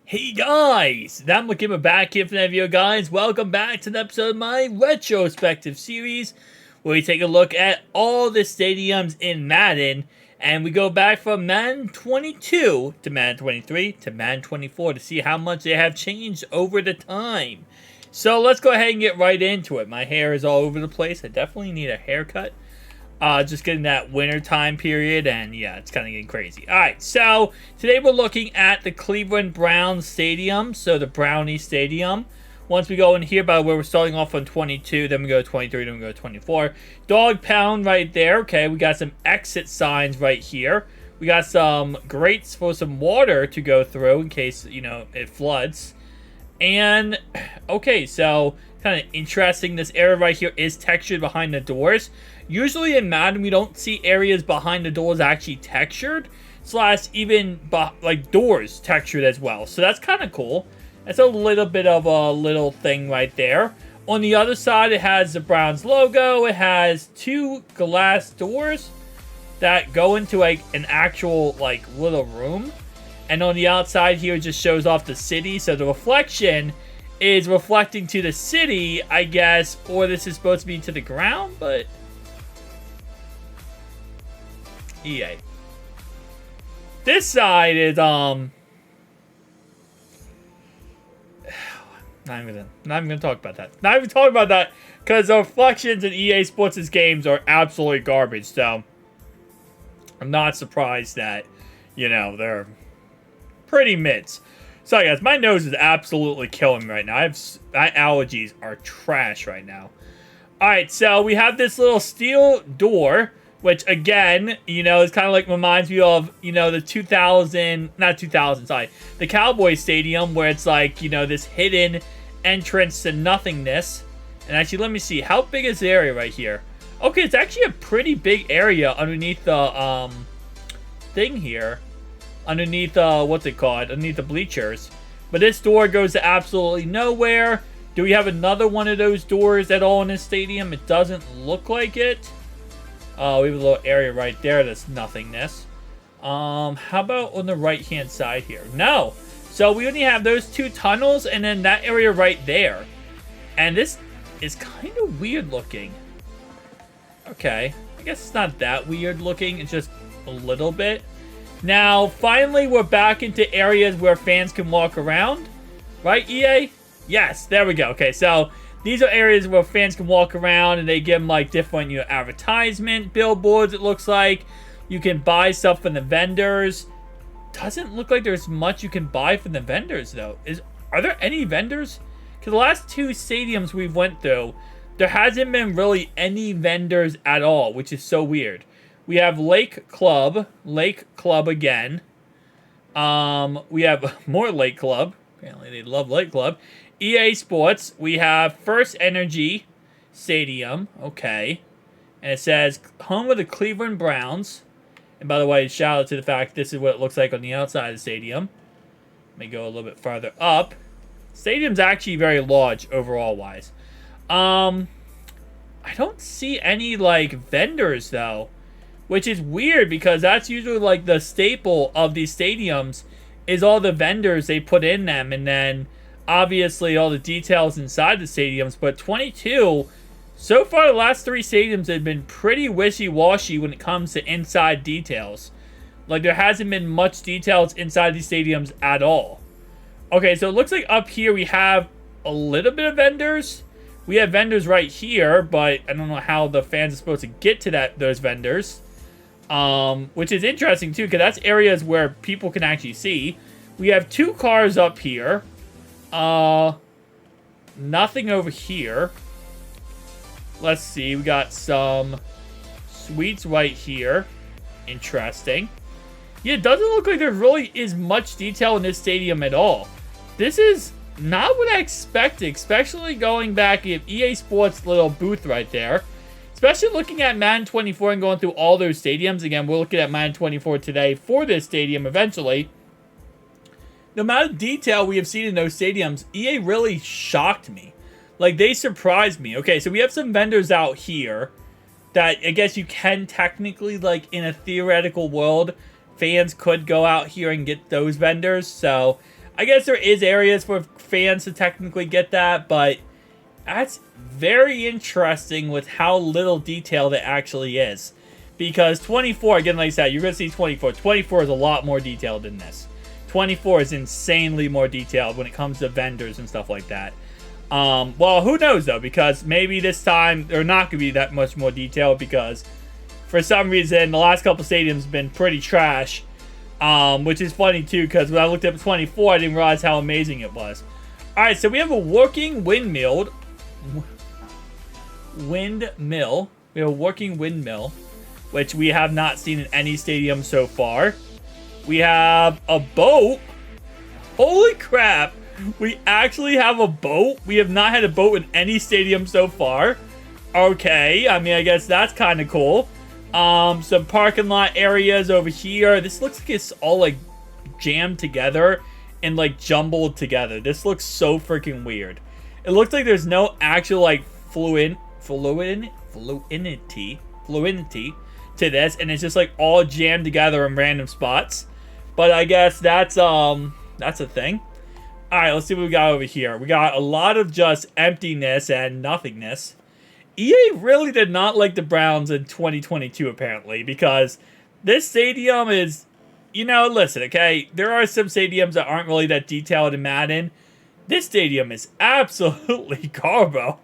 Hey guys, I'm Noclip back here for that video, guys. Welcome back to the episode of my retrospective series, where we take a look at all the stadiums in Madden, and we go back from Madden 22 to Madden 23 to Madden 24 to see how much they have changed over the time. So let's go ahead and get right into it. My hair is all over the place. I definitely need a haircut. Just getting that winter time period, and yeah, it's kind of getting crazy. Alright, so today we're looking at the Cleveland Browns Stadium, so the Brownie Stadium. Once we go in here, by the way, we're starting off on 22, then we go to 23, then we go to 24. Dog pound right there. Okay, we got some exit signs right here. We got some grates for some water to go through in case, you know, it floods. And, okay, so kind of interesting. This area right here is textured behind the doors. Usually in Madden, we don't see areas behind the doors actually textured, slash even like doors textured as well. So that's kind of cool. That's a little bit of a little thing right there. On the other side, it has the Browns logo. It has two glass doors that go into like an actual like little room. And on the outside here, it just shows off the city. So the reflection is reflecting to the city, I guess, or this is supposed to be to the ground, but EA. This side is not even gonna talk about that. Not even talking about that because the reflections in EA Sports' games are absolutely garbage. So I'm not surprised that, you know, they're pretty mids. Sorry guys, my nose is absolutely killing me right now. My allergies are trash right now. Alright, so we have this little steel door, which again, you know, is kind of like reminds me of, you know, the the Cowboys Stadium, where it's like, you know, this hidden entrance to nothingness. And actually, let me see, how big is the area right here? Okay, it's actually a pretty big area underneath the thing here. Underneath, what's it called? Underneath the bleachers. But this door goes to absolutely nowhere. Do we have another one of those doors at all in this stadium? It doesn't look like it. We have a little area right there that's nothingness. How about on the right-hand side here? No. So we only have those two tunnels and then that area right there. And this is kind of weird looking. Okay. I guess it's not that weird looking. It's just a little bit. Now, finally, we're back into areas where fans can walk around. Right, EA? Yes, there we go. Okay, so these are areas where fans can walk around and they give them like different, you know, advertisement billboards, it looks like. You can buy stuff from the vendors. Doesn't look like there's much you can buy from the vendors, though. Are there any vendors? Because the last two stadiums we've went through, there hasn't been really any vendors at all, which is so weird. We have Lake Club again. We have more Lake Club. Apparently they love Lake Club. EA Sports. We have First Energy Stadium. Okay. And it says, home of the Cleveland Browns. And by the way, shout out to the fact this is what it looks like on the outside of the stadium. Let me go a little bit farther up. Stadium's actually very large overall-wise. I don't see any, like, vendors, though. Which is weird because that's usually like the staple of these stadiums is all the vendors they put in them, and then obviously all the details inside the stadiums. But 22, so far the last three stadiums have been pretty wishy-washy when it comes to inside details. Like there hasn't been much details inside these stadiums at all. Okay, so it looks like up here we have a little bit of vendors. We have vendors right here, but I don't know how the fans are supposed to get to those vendors. Which is interesting too, because that's areas where people can actually see. We have two cars up here. Nothing over here. Let's see, we got some suites right here. Interesting. Yeah, it doesn't look like there really is much detail in this stadium at all. This is not what I expected, especially going back at EA Sports' little booth right there. Especially looking at Madden 24 and going through all those stadiums. Again, we're looking at Madden 24 today for this stadium eventually. The amount of detail we have seen in those stadiums, EA really shocked me. Like, they surprised me. Okay, so we have some vendors out here that I guess you can technically, like, in a theoretical world, fans could go out here and get those vendors. So I guess there is areas for fans to technically get that, but that's very interesting with how little detailed it actually is. Because 24, again, like I said, you're going to see 24. 24 is a lot more detailed than this. 24 is insanely more detailed when it comes to vendors and stuff like that. Well, who knows, though, because maybe this time they're not going to be that much more detailed because for some reason, the last couple stadiums have been pretty trash. Which is funny, too, because when I looked up 24, I didn't realize how amazing it was. Alright, so we have a working windmill. We have a working windmill, which we have not seen in any stadium so far. We have a boat. Holy crap. We actually have a boat. We have not had a boat in any stadium so far. Okay, I mean, I guess that's kind of cool. Some parking lot areas over here. This looks like it's all, like, jammed together and, like, jumbled together. This looks so freaking weird. It looks like there's no actual, like, fluidity to this, and it's just, like, all jammed together in random spots. But I guess that's a thing. Alright, let's see what we got over here. We got a lot of just emptiness and nothingness. EA really did not like the Browns in 2022, apparently, because this stadium is, you know, listen, okay, there are some stadiums that aren't really that detailed in Madden. This stadium is absolutely garbo.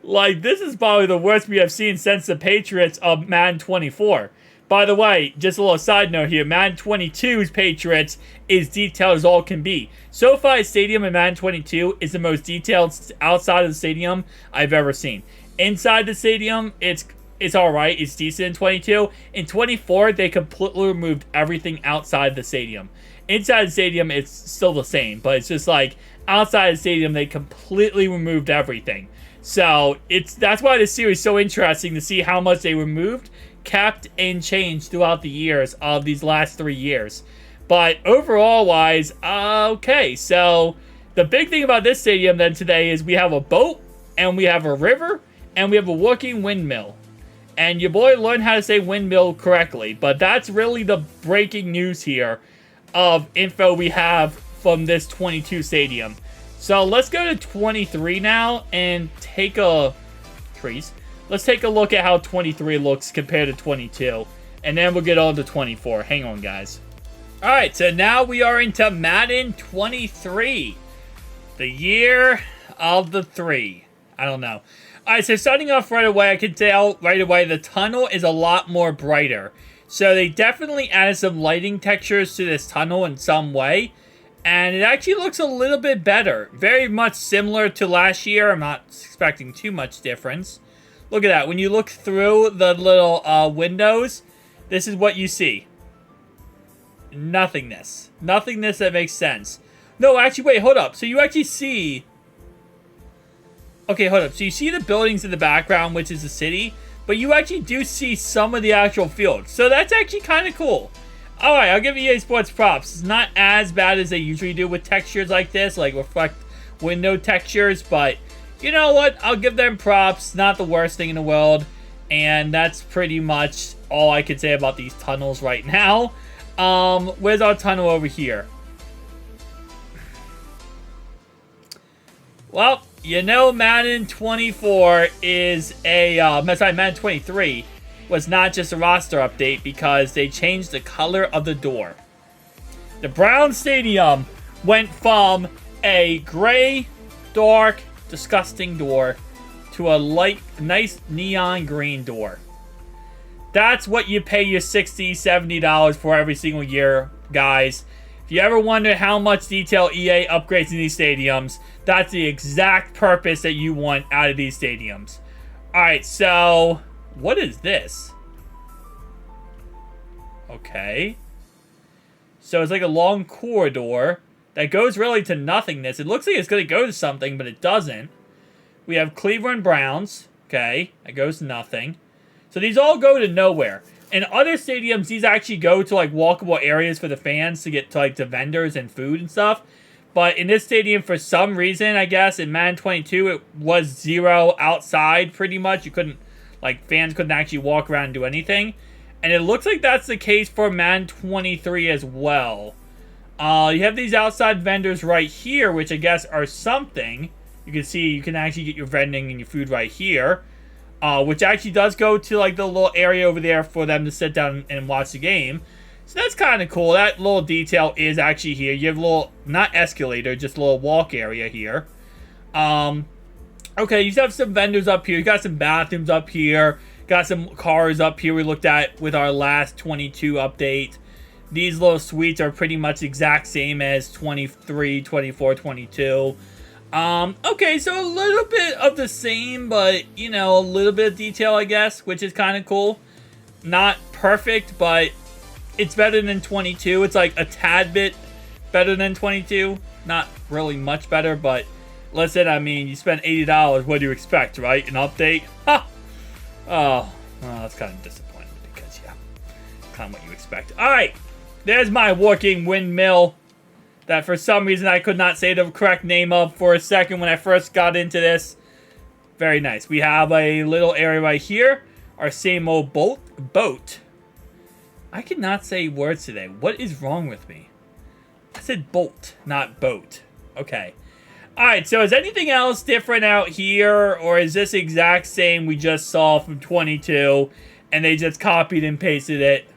Like, this is probably the worst we have seen since the Patriots of Madden 24. By the way, just a little side note here, Madden 22's Patriots is detailed as all can be. SoFi Stadium in Madden 22 is the most detailed outside of the stadium I've ever seen. Inside the stadium, it's alright, it's decent in 22. In 24, they completely removed everything outside the stadium. Inside the stadium, it's still the same, but it's just like, outside the stadium, they completely removed everything. So, that's why this series is so interesting to see how much they removed, kept, and changed throughout the years of these last 3 years. But overall-wise, okay, so the big thing about this stadium then today is we have a boat, and we have a river, and we have a working windmill. And your boy learned how to say windmill correctly. But that's really the breaking news here of info we have from this 22 stadium. So let's go to 23 now and take a... Let's take a look at how 23 looks compared to 22. And then we'll get on to 24. Hang on, guys. Alright, so now we are into Madden 23. The year of the 3. I don't know. Alright, so starting off right away, I can tell right away the tunnel is a lot more brighter. So they definitely added some lighting textures to this tunnel in some way. And it actually looks a little bit better. Very much similar to last year. I'm not expecting too much difference. Look at that. When you look through the little windows, this is what you see. Nothingness. Nothingness that makes sense. No, actually, wait, hold up. So you actually see... Okay, hold up. So you see the buildings in the background, which is the city, but you actually do see some of the actual field. So that's actually kind of cool. Alright, I'll give EA Sports props. It's not as bad as they usually do with textures like this, like reflect window textures, but you know what? I'll give them props. Not the worst thing in the world. And that's pretty much all I could say about these tunnels right now. Where's our tunnel over here? Well, you know Madden 24 is a... sorry, Madden 23 was not just a roster update because they changed the color of the door. The Brown Stadium went from a gray, dark, disgusting door to a light, nice neon green door. That's what you pay your $60, $70 for every single year, guys. If you ever wonder how much detail EA upgrades in these stadiums, that's the exact purpose that you want out of these stadiums. Alright, so... what is this? Okay. So it's like a long corridor that goes really to nothingness. It looks like it's going to go to something, but it doesn't. We have Cleveland Browns. Okay, that goes to nothing. So these all go to nowhere. In other stadiums, these actually go to like walkable areas for the fans to get to like the vendors and food and stuff. But in this stadium, for some reason, I guess, in Madden 22, it was 0 outside pretty much. You couldn't, like, fans couldn't actually walk around and do anything. And it looks like that's the case for Madden 23 as well. You have these outside vendors right here, which I guess are something. You can see you can actually get your vending and your food right here. Which actually does go to like the little area over there for them to sit down and watch the game. So that's kind of cool. That little detail is actually here. You have a little, not escalator, just a little walk area here. Okay, you have some vendors up here. You got some bathrooms up here. Got some cars up here we looked at with our last 22 update. These little suites are pretty much the exact same as 23, 24, 22. Okay, so a little bit of the same, but, you know, a little bit of detail, I guess, which is kind of cool. Not perfect, but it's better than 22. It's like a tad bit better than 22. Not really much better, but listen, I mean, you spent $80. What do you expect, right? An update? Ha! Oh, well, that's kind of disappointing because, yeah, kind of what you expect. All right, there's my working windmill that for some reason I could not say the correct name of for a second when I first got into this. Very nice. We have a little area right here. Our same old boat. I cannot say words today. What is wrong with me? I said bolt, not boat. Okay. Alright, so is anything else different out here? Or is this exact same we just saw from 22 and they just copied and pasted it?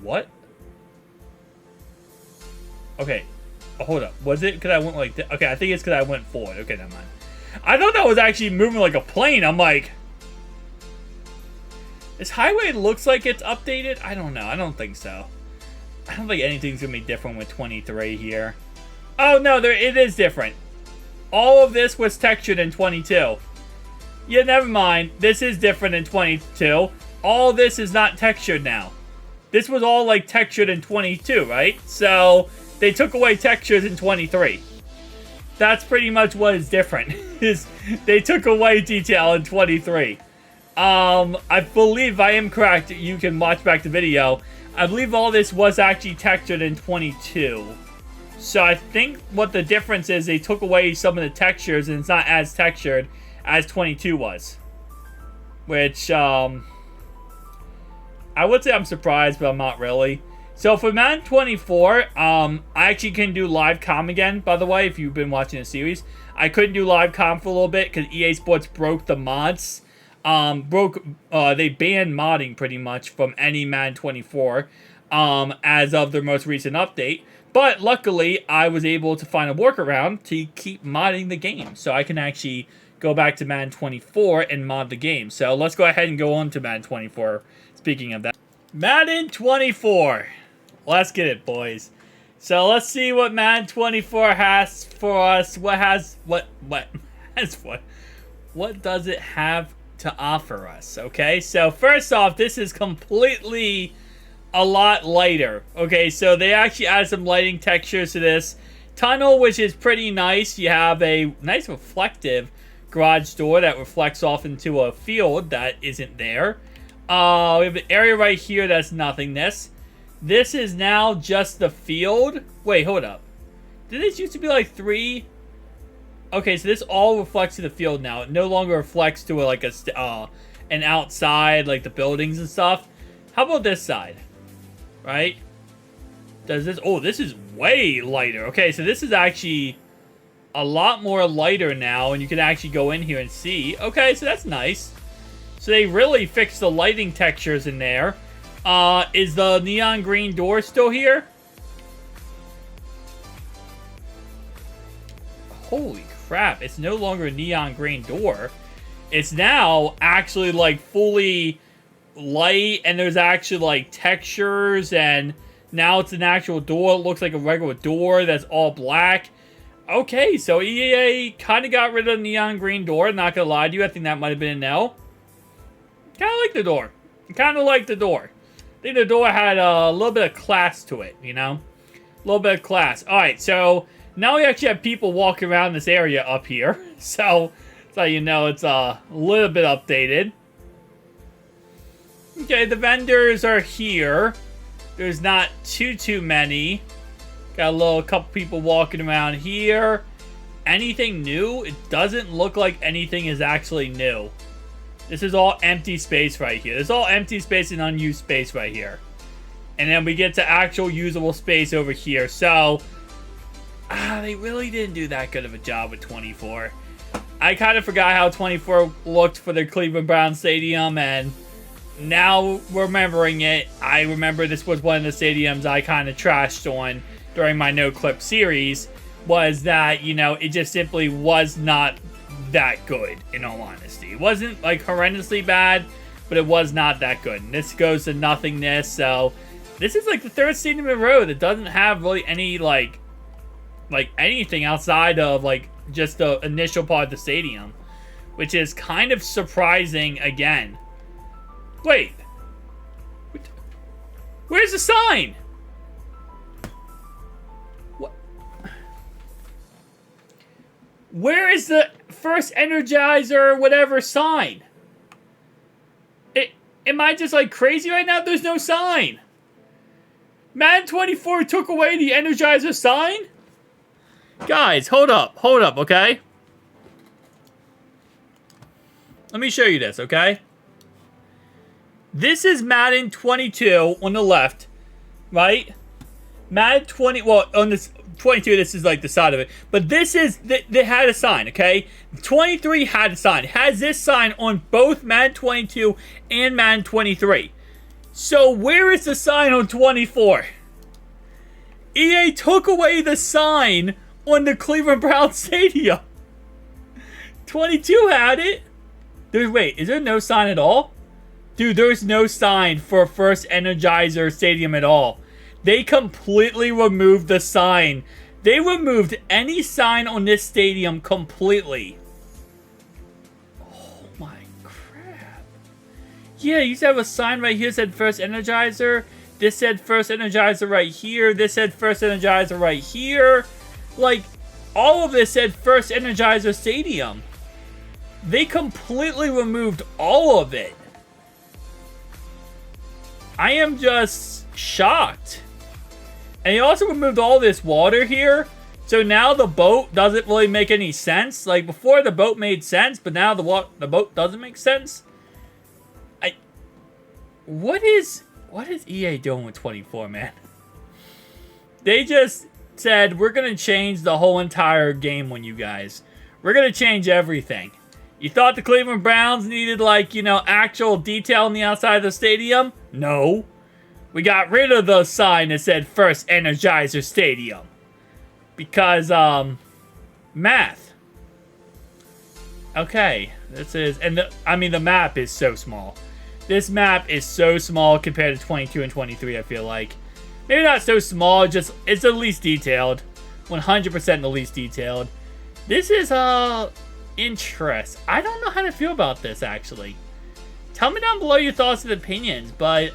What? Okay. Oh, hold up. Was it because I went like this? Okay, I think it's because I went forward. Okay, never mind. I thought that was actually moving like a plane. I'm like... This highway looks like it's updated. I don't know. I don't think so. I don't think anything's going to be different with 23 here. Oh, no. It is different. All of this was textured in 22. Yeah, never mind. This is different in 22. All this is not textured now. This was all like textured in 22, right? So... They took away textures in 23. That's pretty much what is different. Is they took away detail in 23. I believe I am correct. You can watch back the video. I believe all this was actually textured in 22. So I think what the difference is, they took away some of the textures and it's not as textured as 22 was. Which, I would say I'm surprised, but I'm not really. So for Madden 24, I actually can do live comm again, by the way, if you've been watching the series. I couldn't do live comm for a little bit because EA Sports broke the mods. They banned modding pretty much from any Madden 24 as of their most recent update. But luckily, I was able to find a workaround to keep modding the game. So I can actually go back to Madden 24 and mod the game. So let's go ahead and go on to Madden 24. Speaking of that. Madden 24. Let's get it, boys. So let's see what Madden 24 has for us. What does it have to offer us? Okay, so first off, this is completely a lot lighter. Okay, so they actually added some lighting textures to this tunnel, which is pretty nice. You have a nice reflective garage door that reflects off into a field that isn't there. We have an area right here that's nothingness. This is now just the field. Wait, hold up. Did this used to be like 3? Okay, so this all reflects to the field now. It no longer reflects to like an outside, like the buildings and stuff. How about this side? Right? Does this... Oh, this is way lighter. Okay, so this is actually a lot more lighter now, and you can actually go in here and see. Okay, so that's nice. So they really fixed the lighting textures in there. Is the neon green door still here? Holy crap, it's no longer a neon green door. It's now actually like fully light, and there's actually like textures, and now it's an actual door. It looks like a regular door that's all black. Okay, so EA kind of got rid of the neon green door. Not gonna lie to you, I think that might have been a no. Kind of like the door. Kind of like the door. I think the door had a little bit of class to it, you know? A little bit of class. Alright, so now we actually have people walking around this area up here. So you know it's a little bit updated. Okay, the vendors are here. There's not too many. Got a couple people walking around here. Anything new? It doesn't look like anything is actually new. This is all empty space right here. There's all empty space and unused space right here. And then we get to actual usable space over here. So, they really didn't do that good of a job with 24. I kind of forgot how 24 looked for the Cleveland Browns Stadium, and now remembering it, I remember this was one of the stadiums I kind of trashed on during my Noclip series, was that, you know, it just simply was not that good, in all honesty. It wasn't, like, horrendously bad, but it was not that good. And this goes to nothingness, so this is, like, the third stadium in a row that doesn't have really any, like anything outside of, like, just the initial part of the stadium, which is kind of surprising again. Wait. Where's the sign? What? Where is the first Energizer whatever sign? Am I just, like, crazy right now? There's no sign. Madden 24 took away the Energizer sign? Guys, hold up, okay? Let me show you this, okay? This is Madden 22 on the left, right? Madden 20, well, on this 22, this is like the side of it. But this is, they had a sign, okay? 23 had a sign. It has this sign on both Madden 22 and Madden 23. So where is the sign on 24? EA took away the sign on the Cleveland Browns Stadium. 22 had it. Wait, is there no sign at all? Dude, there's no sign for first Energizer Stadium at all. They completely removed the sign. They removed any sign on this stadium completely. Oh my crap. Yeah, you used to have a sign right here that said first Energizer. This said first Energizer right here. This said first Energizer right here. Like, all of this said first Energizer Stadium. They completely removed all of it. I am just shocked. And he also removed all this water here. So now the boat doesn't really make any sense. Like, before the boat made sense, but now the boat doesn't make sense. What is EA doing with 24, man? They just said, we're going to change the whole entire game on you guys. We're going to change everything. You thought the Cleveland Browns needed, like, you know, actual detail on the outside of the stadium? No. We got rid of the sign that said first Energizer Stadium. Because, math. Okay. This is, and I mean, the map is so small. This map is so small compared to 22 and 23, I feel like. Maybe not so small, just, it's the least detailed. 100% the least detailed. This is, interest. I don't know how to feel about this, actually. Tell me down below your thoughts and opinions, but,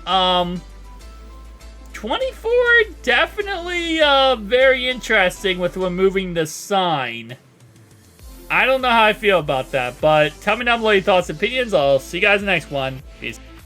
24, definitely, very interesting with removing the sign. I don't know how I feel about that, but tell me down below your thoughts and opinions. I'll see you guys in the next one. Peace.